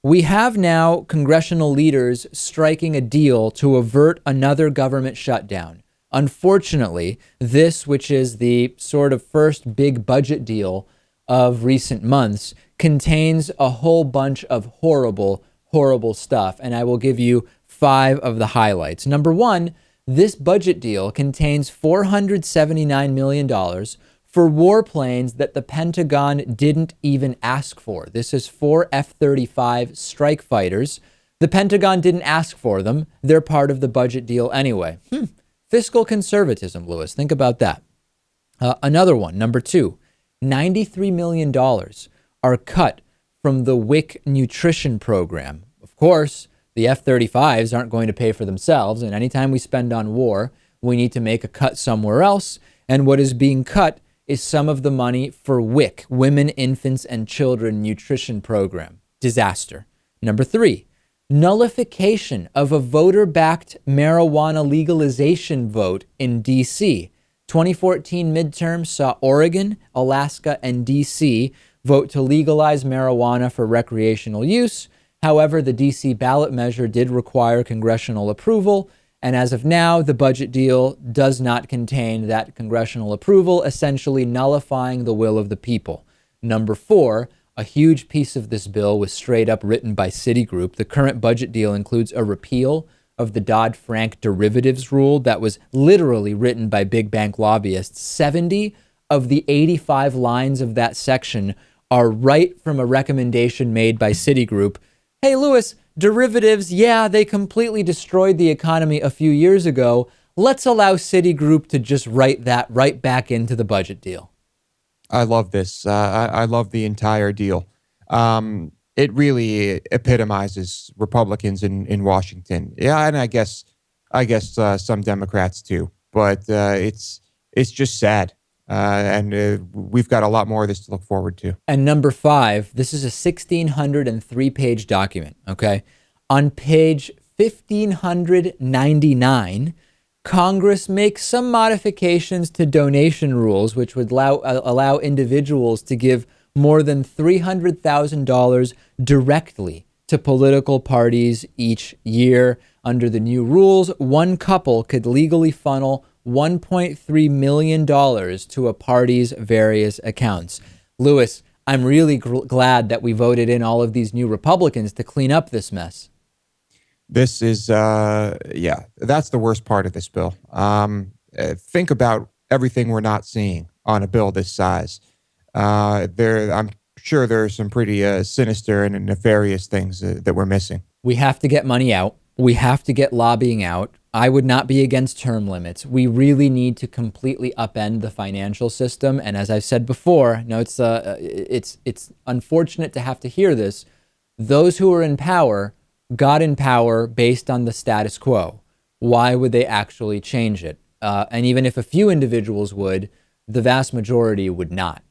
We have now congressional leaders striking a deal to avert another government shutdown. Unfortunately, this, which is the sort of first big budget deal of recent months, contains a whole bunch of horrible, horrible stuff. And I will give you 5 of the highlights. Number one, this budget deal contains $479 million for warplanes that the Pentagon didn't even ask for. This is 4 F-35 strike fighters. The Pentagon didn't ask for them. They're part of the budget deal anyway. Fiscal conservatism, Lewis. Think about that. Another one, number 2, $93 million are cut from the WIC nutrition program. Of course, the F-35s aren't going to pay for themselves, and anytime we spend on war, we need to make a cut somewhere else. And what is being cut is some of the money for WIC, Women, Infants, and Children Nutrition Program. Disaster. Number 3, nullification of a voter-backed marijuana legalization vote in D.C. 2014 midterms saw Oregon, Alaska, and D.C. vote to legalize marijuana for recreational use. However, the D.C. ballot measure did require congressional approval, and as of now, the budget deal does not contain that congressional approval, essentially nullifying the will of the people. Number 4, a huge piece of this bill was straight up written by Citigroup. The current budget deal includes a repeal of the Dodd-Frank derivatives rule that was literally written by big bank lobbyists. 70 of the 85 lines of that section are right from a recommendation made by Citigroup. Hey, Lewis, derivatives, yeah, they completely destroyed the economy a few years ago. Let's allow Citigroup to just write that right back into the budget deal. I love this. I love the entire deal. It really epitomizes Republicans in Washington. Yeah, and I guess some Democrats too. But it's just sad. And we've got a lot more of this to look forward to. And number 5, this is a 1,603-page document, okay? On page 1,599, Congress makes some modifications to donation rules, which would allow individuals to give more than $300,000 directly to political parties each year. Under the new rules, one couple could legally funnel $1.3 million to a party's various accounts. Lewis, I'm really glad that we voted in all of these new Republicans to clean up this mess. This is, that's the worst part of this bill. Think about everything we're not seeing on a bill this size. I'm sure there are some pretty sinister and nefarious things that we're missing. We have to get money out. We have to get lobbying out. I would not be against term limits. We really need to completely upend the financial system. And as I've said before, no, it's unfortunate to have to hear this. Those who are in power got in power based on the status quo. Why would they actually change it? And even if a few individuals would, the vast majority would not.